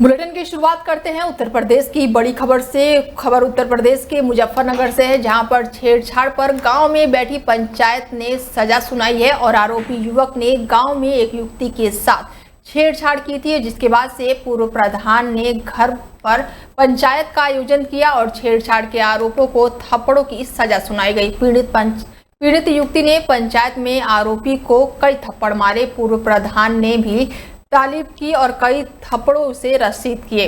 Bulletin की शुरुआत करते हैं उत्तर प्रदेश की बड़ी खबर से। खबर उत्तर प्रदेश के मुजफ्फरनगर से है, जहां पर छेड़छाड़ पर गांव में बैठी पंचायत ने सजा सुनाई है और आरोपी युवक ने गांव में एक युवती के साथ छेड़छाड़ की थी, जिसके बाद से पूर्व प्रधान ने घर पर पंचायत का आयोजन किया और छेड़छाड़ के आरोपों को थप्पड़ों की सजा सुनाई गई। पीड़ित युवती ने पंचायत में आरोपी को कई थप्पड़ मारे। पूर्व प्रधान ने भी तालीब की और कई थप्पड़ों से रसीद किए।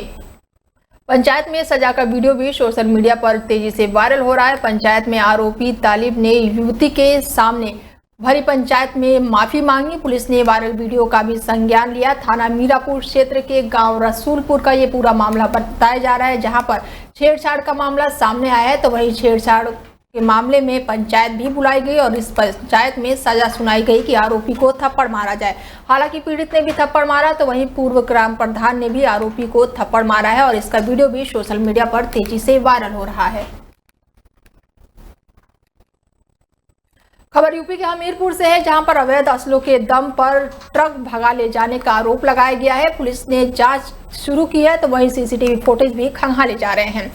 पंचायत में सजा का वीडियो भी सोशल मीडिया पर तेजी से वायरल हो रहा है। पंचायत में आरोपी तालिब ने युवती के सामने भरी पंचायत में माफी मांगी। पुलिस ने वायरल वीडियो का भी संज्ञान लिया। थाना मीरापुर क्षेत्र के गांव रसूलपुर का ये पूरा मामला बताया जा रहा है, जहां पर छेड़छाड़ का मामला सामने आया है। तो वहीं छेड़छाड़ के मामले में पंचायत भी बुलाई गई और इस पंचायत में सजा सुनाई गई कि आरोपी को थप्पड़ मारा जाए। हालांकि पीड़ित ने भी थप्पड़ मारा, तो वहीं पूर्व ग्राम प्रधान ने भी आरोपी को थप्पड़ मारा है और इसका वीडियो भी सोशल मीडिया पर तेजी से वायरल हो रहा है। खबर यूपी के हमीरपुर से है, जहां पर अवैध असलों के दम पर ट्रक भगा ले जाने का आरोप लगाया गया है। पुलिस ने जांच शुरू की है, तो वहीं सीसीटीवी फुटेज भी खंगाले जा रहे हैं।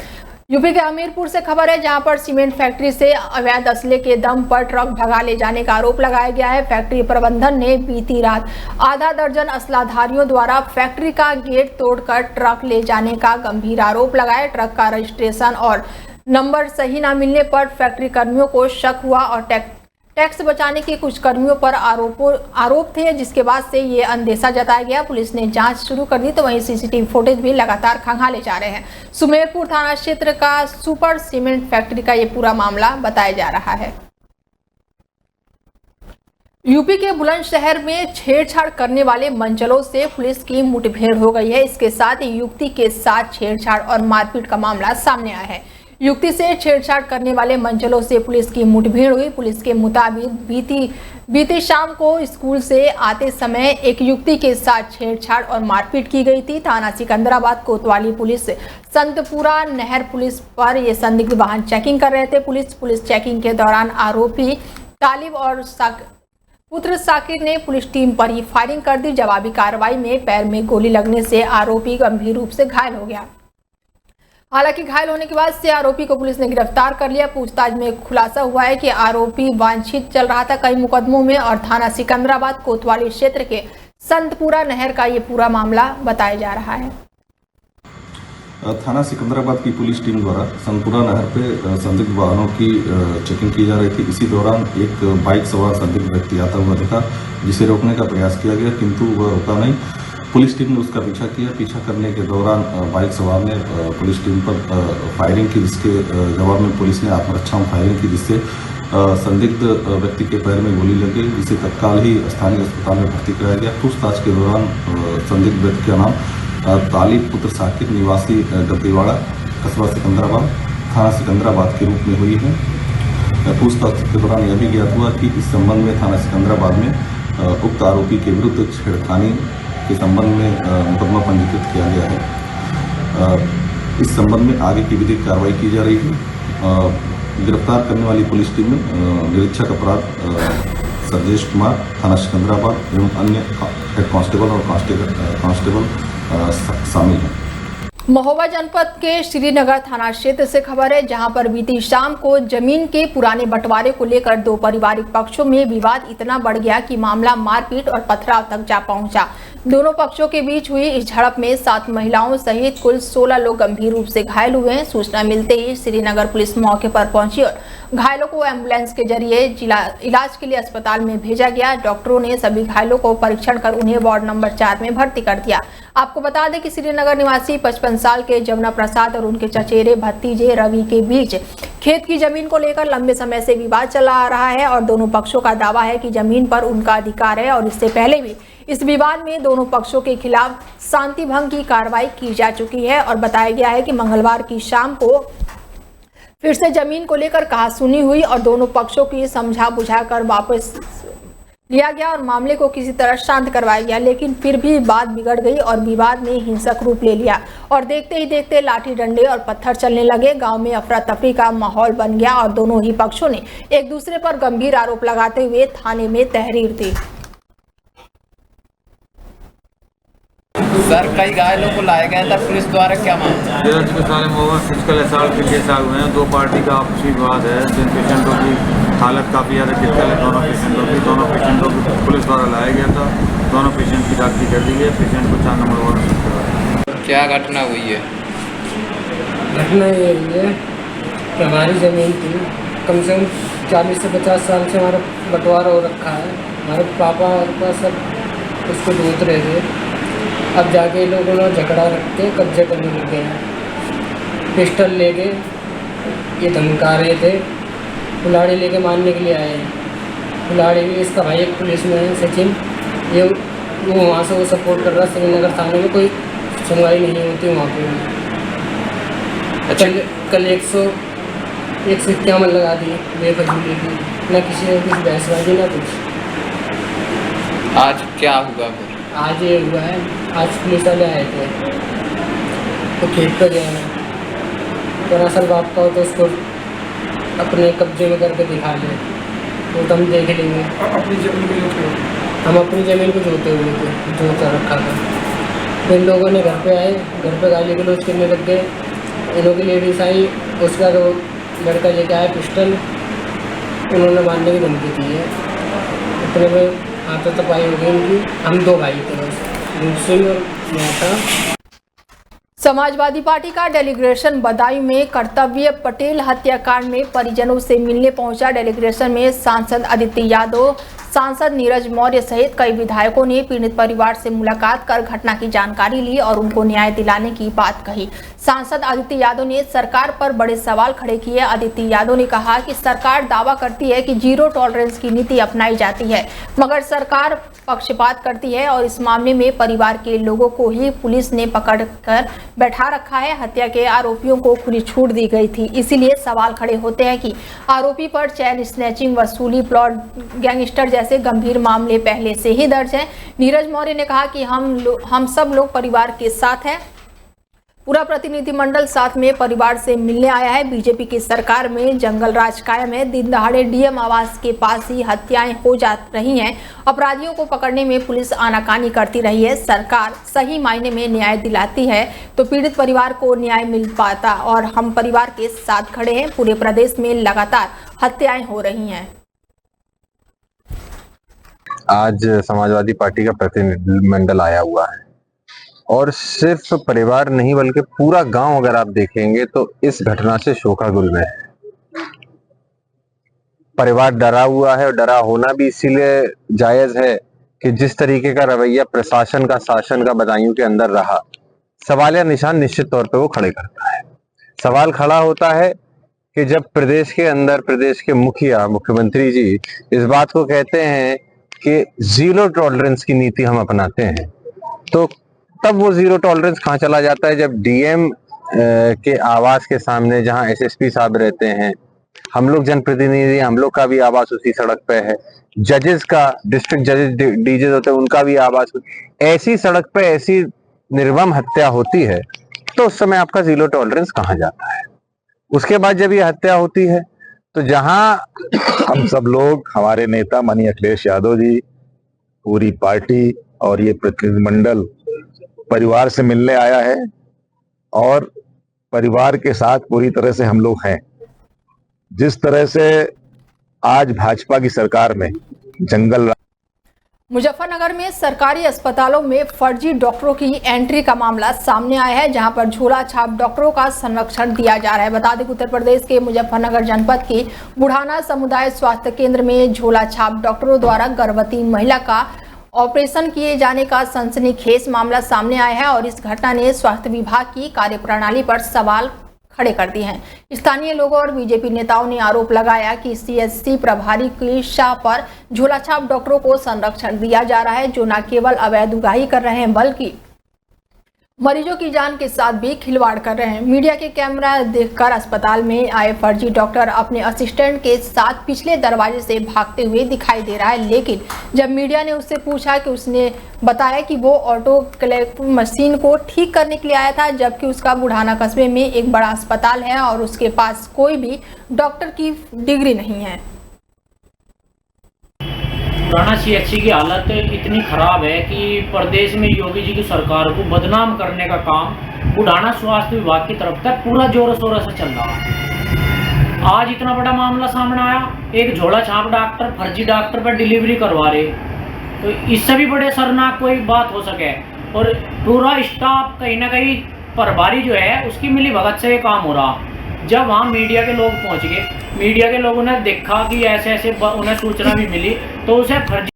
यूपी के हमीरपुर से खबर है, जहां पर सीमेंट फैक्ट्री से अवैध असले के दम पर ट्रक भगा ले जाने का आरोप लगाया गया है। फैक्ट्री प्रबंधन ने बीती रात आधा दर्जन असलाधारियों द्वारा फैक्ट्री का गेट तोड़कर ट्रक ले जाने का गंभीर आरोप लगाया। ट्रक का रजिस्ट्रेशन और नंबर सही न मिलने पर फैक्ट्री कर्मियों को शक हुआ और टैक्स बचाने के कुछ कर्मियों पर आरोप थे, जिसके बाद से ये अंदेशा जताया गया। पुलिस ने जांच शुरू कर दी, तो वहीं सीसीटीवी फुटेज भी लगातार खंगाले जा रहे हैं। सुमेरपुर थाना क्षेत्र का सुपर सीमेंट फैक्ट्री का ये पूरा मामला बताया जा रहा है। यूपी के बुलंदशहर में छेड़छाड़ करने वाले मंचलों से पुलिस की मुठभेड़ हो गई है। इसके साथ ही युवती के साथ छेड़छाड़ और मारपीट का मामला सामने आया है। युवती से छेड़छाड़ करने वाले मंचलों से पुलिस की मुठभेड़ हुई। पुलिस के मुताबिक बीती शाम को स्कूल से आते समय एक युवती के साथ छेड़छाड़ और मारपीट की गई थी। थाना सिकंदराबाद कोतवाली पुलिस संतपुरा नहर पुलिस पर ये संदिग्ध वाहन चेकिंग कर रहे थे। पुलिस चेकिंग के दौरान आरोपी तालिब और पुत्र साकिर ने पुलिस टीम पर ही फायरिंग कर दी। जवाबी कार्रवाई में पैर में गोली लगने से आरोपी गंभीर रूप से घायल हो गया। हालांकि घायल होने के बाद से आरोपी को पुलिस ने गिरफ्तार कर लिया। पूछताछ में खुलासा हुआ है कि आरोपी वांछित चल रहा था कई मुकदमों में और थाना सिकंदराबाद कोतवाली क्षेत्र के संतपुरा नहर का ये पूरा मामला बताया जा रहा है। थाना सिकंदराबाद की पुलिस टीम द्वारा संतपुरा नहर पे संदिग्ध वाहनों की चेकिंग की जा रही थी। इसी दौरान एक बाइक सवार संदिग्ध व्यक्ति आता हुआ दिखा, जिसे रोकने का प्रयास किया गया, किंतु वह रुका नहीं। पुलिस टीम ने उसका पीछा किया। पीछा करने के दौरान बाइक सवार ने पुलिस टीम पर फायरिंग की, जिसके जवाब में पुलिस ने आत्मरक्षा में फायरिंग की, जिससे संदिग्ध व्यक्ति के पैर में गोली लग गई, जिसे तत्काल ही स्थानीय अस्पताल में भर्ती कराया गया। पूछताछ के दौरान संदिग्ध व्यक्ति का नाम तालिब पुत्र साकिर निवासी गद्दीवाड़ा कस्बा सिकंदराबाद थाना सिकंदराबाद के रूप में हुई है। पूछताछ के दौरान यह भी ज्ञात हुआ कि इस संबंध में थाना सिकंदराबाद में उक्त आरोपी के विरुद्ध छेड़खानी के संबंध में मुकदमा पंजीकृत किया गया है। इस संबंध में आगे की विधिक कार्रवाई की जा रही है। गिरफ्तार करने वाली पुलिस टीम में निरीक्षक अपराध सर्जेश कुमार थाना सिकंदराबाद एवं अन्य हेड कांस्टेबल और कांस्टेबल शामिल हैं। महोबा जनपद के श्रीनगर थाना क्षेत्र से खबर है, जहां पर बीती शाम को जमीन के पुराने बंटवारे को लेकर दो पारिवारिक पक्षों में विवाद इतना बढ़ गया कि मामला मारपीट और पथराव तक जा पहुंचा। दोनों पक्षों के बीच हुई इस झड़प में 7 महिलाओं सहित कुल 16 लोग गंभीर रूप से घायल हुए हैं। सूचना मिलते ही श्रीनगर पुलिस मौके पर पहुंची और घायलों को एम्बुलेंस के जरिए इलाज के लिए अस्पताल में भेजा गया। डॉक्टरों ने सभी घायलों को परीक्षण कर उन्हें वार्ड नंबर 4 में भर्ती कर दिया। आपको बता दें कि श्रीनगर निवासी 55 साल के जमुना प्रसाद और उनके चचेरे भतीजे रवि के बीच खेत की जमीन को लेकर लंबे समय से विवाद चला आ रहा है और दोनों पक्षों का दावा है कि जमीन पर उनका अधिकार है और इससे पहले भी इस विवाद में दोनों पक्षों के खिलाफ शांति भंग की कार्रवाई की जा चुकी है। और बताया गया है कि मंगलवार की शाम को फिर से जमीन को लेकर कहासुनी हुई और दोनों पक्षों की समझा बुझाकर वापस लिया गया और मामले को किसी तरह शांत करवाया गया, लेकिन फिर भी बात बिगड़ गई और विवाद ने हिंसक रूप ले लिया और देखते ही देखते लाठी डंडे और पत्थर चलने लगे। गांव में अफरा तफरी का माहौल बन गया और दोनों ही पक्षों ने एक दूसरे पर गंभीर आरोप लगाते हुए थाने में तहरीर दी। सर कई घायलों को लाया गया था पुलिस द्वारा, क्या मामला? धीरज के सारे मोबाइल फिजिकल असॉल्ट के केस आए हुए हैं। दो पार्टी का आपसी विवाद है, जिन पेशेंटों की हालत काफ़ी ज़्यादा क्रिटिकल है, दोनों पेशेंटों को पुलिस द्वारा लाया गया था। दोनों पेशेंट की डॉक्टरी कर दी है। पेशेंट को 4 नंबर वार्ड में शिफ्ट करवाया। क्या घटना हुई है? घटना ये हुई है कि हमारी ज़मीन थी, कम से कम 40 से 50 साल से हमारा बंटवारा हो रखा है। हमारे पापा का सब उसको जोत रहे थे। अब जाके लोगों ने झगड़ा रख के कब्जे करने लग गए हैं। पिस्टल लेके ये धमका रहे थे, कुल्हाड़ी लेके मारने के लिए आए हैं। कुल्हाड़ी भी इसका भाई एक पुलिस में है, सचिन, ये वो वहाँ से वो सपोर्ट कर रहा है। श्रीनगर थाने में कोई सुनवाई नहीं होती वहाँ पे। अच्छा, कल 151 लगा दी बेफजूली की, न किसी ने कुछ बहसबाजी ना कुछ। आज क्या हुआ फिर? आज ये हुआ है, आज पुलिस वाले आए थे तो खेत पर गए हैं। दरअसल बाप का हो तो उसको अपने कब्जे में करके दिखा ले, वो तो हम देख लेंगे। अपनी ज़मीन को हम अपनी ज़मीन को जोते हुए थे, जोता रखा था। इन लोगों ने घर पे आए, घर पे गाली गलौज करने लग गए। इन्हों की लेडीज आई, उसका तो लड़का लेके आया पिस्टल, उन्होंने मारने की धमकी दी है। इतने में हाथापाई हो गई इनकी। हम 2 भाई थे बस, सिंह और मैं था। समाजवादी पार्टी का डेलीग्रेशन बदायूं में कर्तव्य पटेल हत्याकांड में परिजनों से मिलने पहुंचा। डेलीग्रेशन में सांसद आदित्य यादव, सांसद नीरज मौर्य सहित कई विधायकों ने पीड़ित परिवार से मुलाकात कर घटना की जानकारी ली और उनको न्याय दिलाने की बात कही। सांसद आदित्य यादव ने सरकार पर बड़े सवाल खड़े किए। आदित्य यादव ने कहा कि सरकार दावा करती है कि 0 टॉलरेंस की नीति अपनाई जाती है, मगर सरकार पक्षपात करती है और इस मामले में परिवार के लोगों को ही पुलिस ने पकड़कर बैठा रखा है। हत्या के आरोपियों को खुली छूट दी गई थी, इसीलिए सवाल खड़े होते हैं कि आरोपी पर चैन स्नैचिंग, वसूली, प्लॉट, गैंगस्टर जैसे गंभीर मामले पहले से ही दर्ज हैं। नीरज मौर्य ने कहा कि हम सब लोग परिवार के साथ हैं। पूरा प्रतिनिधिमंडल साथ में परिवार से मिलने आया है। बीजेपी की सरकार में जंगल राज कायम है। दिन दहाड़े डीएम आवास के पास ही हत्याएं हो जा रही हैं। अपराधियों को पकड़ने में पुलिस आनाकानी करती रही है। सरकार सही मायने में न्याय दिलाती है तो पीड़ित परिवार को न्याय मिल पाता और हम परिवार के साथ खड़े हैं। पूरे प्रदेश में लगातार हत्याएं हो रही हैं। आज समाजवादी पार्टी का प्रतिनिधिमंडल आया हुआ है और सिर्फ परिवार नहीं बल्कि पूरा गांव अगर आप देखेंगे तो इस घटना से शोकाकुल में है। परिवार डरा हुआ है और डरा होना भी इसीलिए जायज है कि जिस तरीके का रवैया प्रशासन का, शासन का बदायूं के अंदर रहा, सवालिया निशान निश्चित तौर पे वो खड़े करता है। सवाल खड़ा होता है कि जब प्रदेश के अंदर प्रदेश के मुख्यमंत्री जी इस बात को कहते हैं कि 0 टॉलरेंस की नीति हम अपनाते हैं, तो तब वो 0 टॉलरेंस कहाँ चला जाता है जब डीएम के आवास के सामने जहां एसएसपी साहब रहते हैं, हम लोग जनप्रतिनिधि, हम लोग का भी आवास उसी सड़क पे है, जजेस का, डिस्ट्रिक्ट जजेस डीजे होते हैं उनका भी आवास, ऐसी सड़क पे ऐसी निर्मम हत्या होती है तो उस समय आपका 0 टॉलरेंस कहाँ जाता है। उसके बाद जब ये हत्या होती है तो जहां हम सब लोग, हमारे नेता माननीय अखिलेश यादव जी, पूरी पार्टी और ये प्रतिनिधिमंडल परिवार से मिलने आया है और परिवार के साथ पूरी तरह से हम लोग हैं। जिस तरह से आज भाजपा की सरकार में जंगल मुजफ्फरनगर में सरकारी अस्पतालों में फर्जी डॉक्टरों की एंट्री का मामला सामने आया है, जहां पर झोला छाप डॉक्टरों का संरक्षण दिया जा रहा है। बता दें कि उत्तर प्रदेश के मुजफ्फरनगर जनपद के बुढ़ाना समुदाय स्वास्थ्य केंद्र में झोला छाप डॉक्टरों द्वारा गर्भवती महिला का ऑपरेशन किए जाने का सनसनीखेज मामला सामने आया है और इस घटना ने स्वास्थ्य विभाग की कार्यप्रणाली पर सवाल खड़े कर दिए हैं। स्थानीय लोगों और बीजेपी नेताओं ने आरोप लगाया कि सीएचसी प्रभारी की शाह पर झोलाछाप डॉक्टरों को संरक्षण दिया जा रहा है, जो न केवल अवैध उगाही कर रहे हैं बल्कि मरीजों की जान के साथ भी खिलवाड़ कर रहे हैं। मीडिया के कैमरा देखकर अस्पताल में आए फर्जी डॉक्टर अपने असिस्टेंट के साथ पिछले दरवाजे से भागते हुए दिखाई दे रहा है, लेकिन जब मीडिया ने उससे पूछा कि उसने बताया कि वो ऑटोक्लेव मशीन को ठीक करने के लिए आया था, जबकि उसका बुढ़ाना कस्बे में एक बड़ा अस्पताल है और उसके पास कोई भी डॉक्टर की डिग्री नहीं है। बुढ़ाना CHC की हालत इतनी ख़राब है कि प्रदेश में योगी जी की सरकार को बदनाम करने का काम बुढ़ाना स्वास्थ्य विभाग की तरफ तक पूरा जोरों शोरों से चल रहा है। आज इतना बड़ा मामला सामने आया, एक झोला छाप डॉक्टर फर्जी डॉक्टर पर डिलीवरी करवा रहे, तो इससे भी बड़े शर्मनाक कोई बात हो सके। और पूरा स्टाफ कहीं ना कहीं प्रभारी जो है उसकी मिली भगत से ये काम हो रहा। जब वहाँ मीडिया के लोग पहुँच गए, मीडिया के लोगों ने देखा कि ऐसे ऐसे उन्हें सूचना भी मिली, तो उसे फर्जी।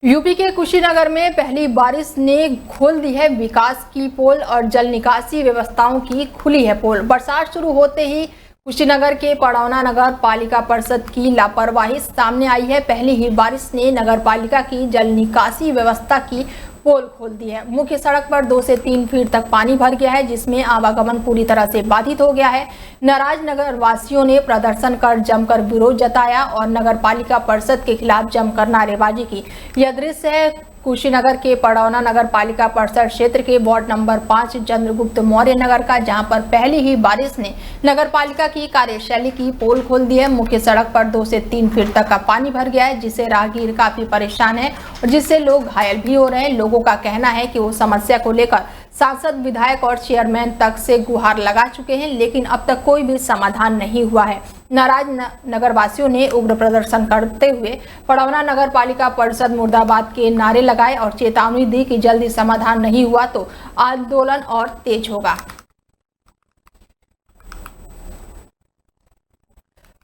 यूपी के कुशीनगर में पहली बारिश ने खोल दी है विकास की पोल और जल निकासी व्यवस्थाओं की खुली है पोल। बरसात शुरू होते ही कुशीनगर के पड़ौना नगर पालिका परिषद की लापरवाही सामने आई है। पहली ही बारिश ने नगर पालिका की जल निकासी व्यवस्था की पोल खोल दी है। मुख्य सड़क पर 2 से 3 फीट तक पानी भर गया है, जिसमें आवागमन पूरी तरह से बाधित हो गया है। नाराज नगर वासियों ने प्रदर्शन कर जमकर विरोध जताया और नगर पालिका परिषद के खिलाफ जमकर नारेबाजी की। यह दृश्य है कुशीनगर के पड़ौना नगर पालिका परिषद क्षेत्र के वार्ड नंबर 5 चंद्रगुप्त मौर्य नगर का, जहां पर पहली ही बारिश ने नगर पालिका की कार्यशैली की पोल खोल दी है। मुख्य सड़क पर 2 से 3 फीट तक का पानी भर गया है, जिससे राहगीर काफी परेशान है और जिससे लोग घायल भी हो रहे हैं। लोगों का कहना है कि वो समस्या को लेकर सांसद, विधायक और चेयरमैन तक से गुहार लगा चुके हैं, लेकिन अब तक कोई भी समाधान नहीं हुआ है। नाराज नगरवासियों ने उग्र प्रदर्शन करते हुए पड़ौना नगर पालिका परिषद मुर्दाबाद के नारे लगाए और चेतावनी दी कि जल्दी समाधान नहीं हुआ तो आंदोलन और तेज होगा।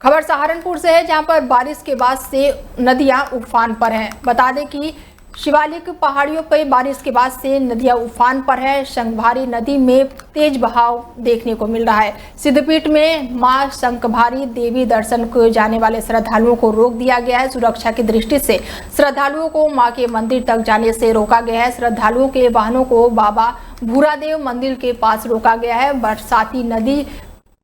खबर सहारनपुर से है, जहां पर बारिश के बाद से नदियां उफान पर हैं। बता दें कि शिवालिक पहाड़ियों पर बारिश के बाद से नदियां उफान पर है। शंखभारी नदी में तेज बहाव देखने को मिल रहा है। सिद्धपीठ में मां शंखभारी देवी दर्शन को जाने वाले श्रद्धालुओं को रोक दिया गया है। सुरक्षा की दृष्टि से श्रद्धालुओं को मां के मंदिर तक जाने से रोका गया है। श्रद्धालुओं के वाहनों को बाबा भूरादेव मंदिर के पास रोका गया है। बरसाती नदी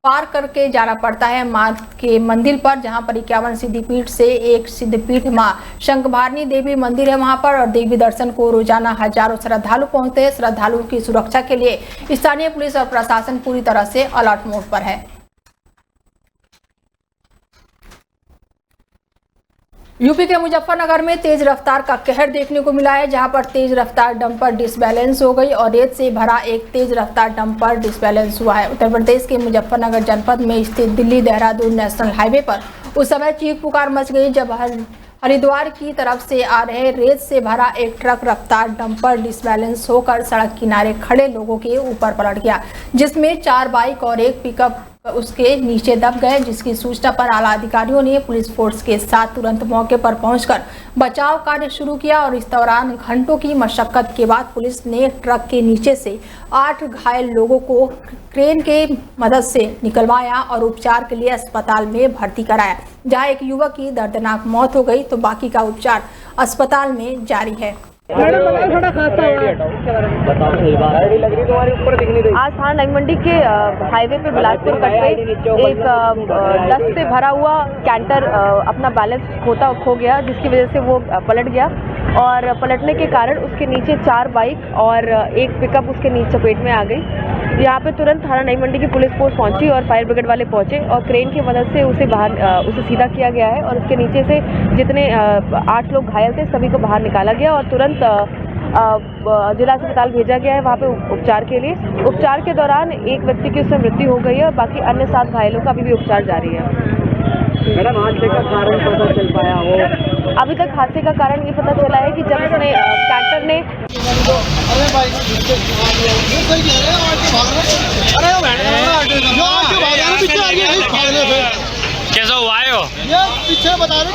पार करके जाना पड़ता है मां के मंदिर पर, जहां पर 51 सिद्धपीठ से एक सिद्धपीठ मां शंखभारिणी देवी मंदिर है वहां पर, और देवी दर्शन को रोजाना हजारों श्रद्धालु पहुंचते हैं। श्रद्धालुओं की सुरक्षा के लिए स्थानीय पुलिस और प्रशासन पूरी तरह से अलर्ट मोड पर है। यूपी के मुजफ्फरनगर में तेज रफ्तार का कहर देखने को मिला है, जहां पर तेज रफ्तार डंपर डिसबैलेंस हो गई और रेत से भरा एक तेज रफ्तार डंपर डिसबैलेंस हुआ है। उत्तर प्रदेश के मुजफ्फरनगर जनपद में स्थित दिल्ली देहरादून नेशनल हाईवे पर उस समय चीख पुकार मच गई जब हरिद्वार की तरफ से आ रहे रेत से भरा एक ट्रक रफ्तार डंपर डिसबैलेंस होकर सड़क किनारे खड़े लोगों के ऊपर पलट गया, जिसमें 4 बाइक और एक पिकअप उसके नीचे दब गए। जिसकी सूचना पर आला अधिकारियों ने पुलिस फोर्स के साथ तुरंत मौके पर पहुंचकर बचाव कार्य शुरू किया और इस दौरान घंटों की मशक्कत के बाद पुलिस ने ट्रक के नीचे से 8 घायल लोगों को क्रेन के मदद से निकलवाया और उपचार के लिए अस्पताल में भर्ती कराया, जहां एक युवक की दर्दनाक मौत हो गई तो बाकी का उपचार अस्पताल में जारी है। आज थाना नई मंडी के हाईवे पे बिलासपुर कट पे एक डस्ट से भरा हुआ कैंटर अपना बैलेंस खो गया, जिसकी वजह से वो पलट गया और पलटने के कारण उसके नीचे 4 बाइक और एक पिकअप उसके नीचे चपेट में आ गई। यहाँ पे तुरंत थाना नई मंडी की पुलिस फोर्स पहुंची और फायर ब्रिगेड वाले पहुंचे और क्रेन की मदद से उसे सीधा किया गया है और उसके नीचे से जितने 8 लोग घायल थे सभी को बाहर निकाला गया और तुरंत जिला अस्पताल भेजा गया है वहाँ पे उपचार के लिए। उपचार के दौरान एक व्यक्ति की उसमें मृत्यु हो गई है और बाकी अन्य 7 घायलों का अभी भी उपचार जारी है। मैडम, हादसे का कारण पता चल पाया हो? अभी तक हादसे का कारण ये पता चला है कि जब इसने कैंटर ने कैसा हुआ है ये पीछे बता रहे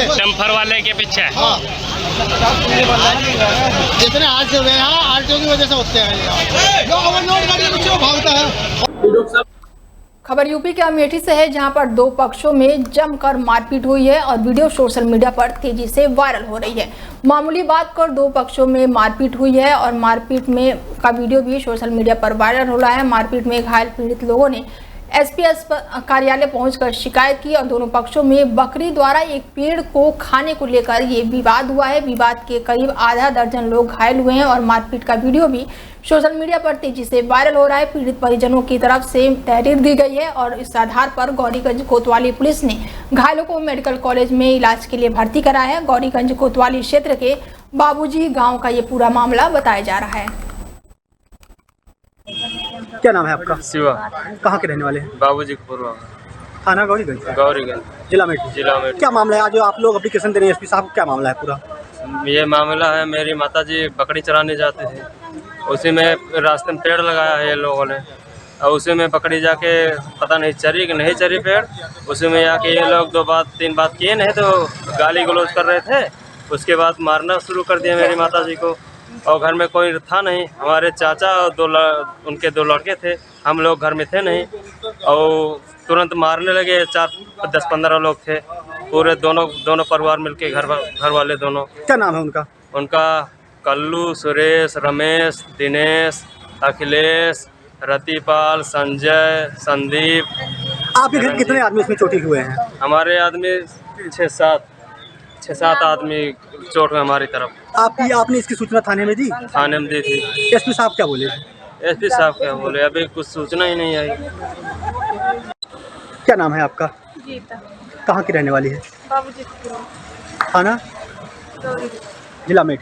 डंपर वाले के पीछे जितने हादसे हुए हैं आरटीओ की वजह से होते हैं, जो ओवरलोड गाड़ी के पीछे भागता है। खबर यूपी के अमेठी से है, जहां पर 2 पक्षों में जमकर मारपीट हुई है और वीडियो सोशल मीडिया पर तेजी से वायरल हो रही है। मामूली बात कर 2 पक्षों में मारपीट हुई है और मारपीट में का वीडियो भी सोशल मीडिया पर वायरल हो रहा है। मारपीट में घायल पीड़ित लोगों ने एसपी कार्यालय पहुंचकर शिकायत की और दोनों पक्षों में बकरी द्वारा एक पेड़ को खाने को लेकर ये विवाद हुआ है। विवाद के करीब आधा दर्जन लोग घायल हुए हैं और मारपीट का वीडियो भी सोशल मीडिया पर तेजी से वायरल हो रहा है। पीड़ित परिजनों की तरफ से तहरीर दी गई है और इस आधार पर गौरीगंज कोतवाली पुलिस ने घायलों को मेडिकल कॉलेज में इलाज के लिए भर्ती कराया है। गौरीगंज कोतवाली क्षेत्र के बाबूजी गांव का ये पूरा मामला बताया जा रहा है। क्या नाम है आपका? शिवा। कहाँ के रहने वाले हैं? बाबूजी पूर्वा। थाना गौरीगंज। गौरीगंज जिला में। क्या मामला है आज जो आप लोग एप्लीकेशन दे रहे हैं एसपी साहब, क्या मामला है पूरा? ये मामला है, मेरी माताजी बकरी चराने जाते थे, उसी में रास्ते में पेड़ लगाया है ये लोगों ने, और उसी में बकरी जाके पता नहीं चरी कि नहीं चरी पेड़, उसी में जाके ये लोग 2-3 बात किए नहीं तो गाली गलौज कर रहे थे। उसके बाद मारना शुरू कर दिया मेरी माताजी को, और घर में कोई था नहीं, हमारे चाचा और उनके 2 लड़के थे, हम लोग घर में थे नहीं, और तुरंत मारने लगे। 10-15 लोग थे, पूरे दोनों परिवार मिलके घर वाले दोनों। क्या नाम है उनका? उनका कल्लू, सुरेश, रमेश, दिनेश, अखिलेश, रतिपाल, संजय, संदीप। आपके घर कितने आदमी इसमें चोटिल हुए हैं? हमारे आदमी 6-7 आदमी चोट में हमारी तरफ। आपने इसकी सूचना थाने में दी? थाने में दी थी। एसपी साहब क्या बोले? एसपी साहब क्या बोले, अभी कुछ सूचना ही नहीं आई। क्या नाम है आपका? गीता। कहाँ की रहने वाली है? बाबूजी। थाना जिला में।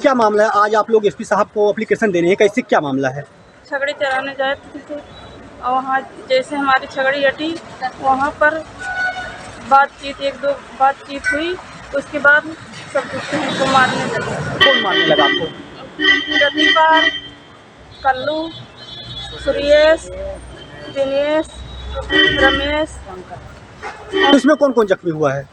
क्या मामला है आज आप लोग एसपी साहब को एप्लीकेशन देने हैं, कैसे क्या मामला है? छगड़ी चराने जाए थे और वहाँ जैसे हमारी छगड़ी हटी वहाँ पर बातचीत 1-2 बातचीत हुई, उसके बाद सब कुछ हमको मारने लगा। कौन मारने लगा आपको? रतिपाल, कल्लू, सुरेश, दिनेश, रमेश। इसमें कौन कौन जख्मी हुआ है?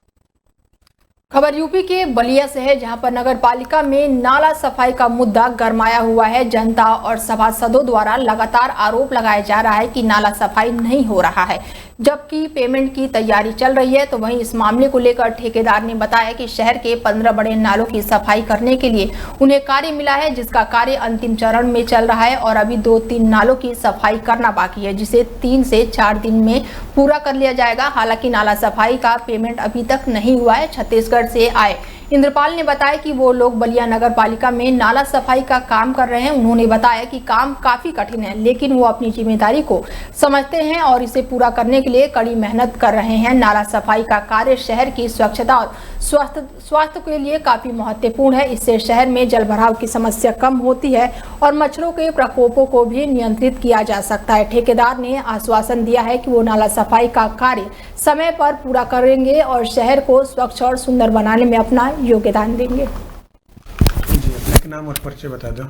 खबर यूपी के बलिया से है, जहां पर नगर पालिका में नाला सफाई का मुद्दा गरमाया हुआ है। जनता और सभासदों द्वारा लगातार आरोप लगाया जा रहा है कि नाला सफाई नहीं हो रहा है, जबकि पेमेंट की तैयारी चल रही है। तो वहीं इस मामले को लेकर ठेकेदार ने बताया कि शहर के 15 बड़े नालों की सफाई करने के लिए उन्हें कार्य मिला है, जिसका कार्य अंतिम चरण में चल रहा है और अभी 2-3 नालों की सफाई करना बाकी है, जिसे 3 से 4 दिन में पूरा कर लिया जाएगा। हालांकि नाला सफाई का पेमेंट अभी तक नहीं हुआ है। छत्तीसगढ़ से आए इंद्रपाल ने बताया कि वो लोग बलिया नगर पालिका में नाला सफाई का काम कर रहे हैं। उन्होंने बताया कि काम काफी कठिन है, लेकिन वो अपनी जिम्मेदारी को समझते हैं और इसे पूरा करने के लिए कड़ी मेहनत कर रहे हैं। नाला सफाई का कार्य शहर की स्वच्छता और स्वास्थ्य के लिए काफी महत्वपूर्ण है। इससे शहर में जल भराव की समस्या कम होती है और मच्छरों के प्रकोपों को भी नियंत्रित किया जा सकता है। ठेकेदार ने आश्वासन दिया है कि वो नाला सफाई का कार्य समय पर पूरा करेंगे और शहर को स्वच्छ और सुंदर बनाने में अपना योगदान देंगे। जी, नाम और परिचय बता दो।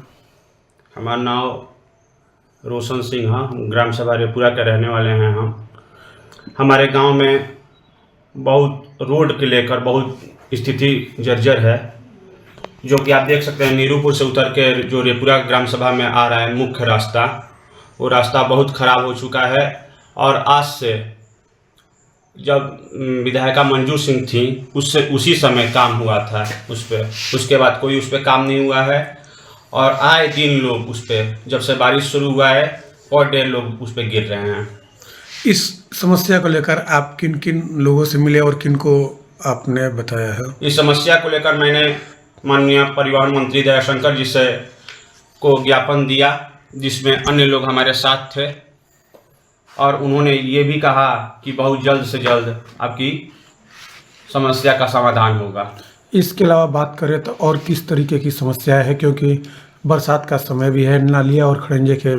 हमारा नाम रोशन सिंह है, हम ग्राम सभा रेपुरा के रहने वाले हैं। हम हमारे गांव में बहुत रोड के लेकर बहुत स्थिति जर्जर है, जो कि आप देख सकते हैं। नीरूपुर से उतर के जो रेपुरा ग्राम सभा में आ रहा है मुख्य रास्ता, वो रास्ता बहुत ख़राब हो चुका है। और आज से जब विधायिका मंजू सिंह थी उसी समय काम हुआ था उस पर, उसके बाद कोई उस पर काम नहीं हुआ है। और आए दिन लोग उस पर, जब से बारिश शुरू हुआ है, पर डे लोग उस पर गिर रहे हैं। इस समस्या को लेकर आप किन किन लोगों से मिले और किन को आपने बताया है? इस समस्या को लेकर मैंने माननीय परिवहन मंत्री दयाशंकर जी से को ज्ञापन दिया, जिसमें अन्य लोग हमारे साथ थे, और उन्होंने ये भी कहा कि बहुत जल्द से जल्द आपकी समस्या का समाधान होगा। इसके अलावा बात करें तो और किस तरीके की समस्या है, क्योंकि बरसात का समय भी है, नालियाँ और खड़ंजे के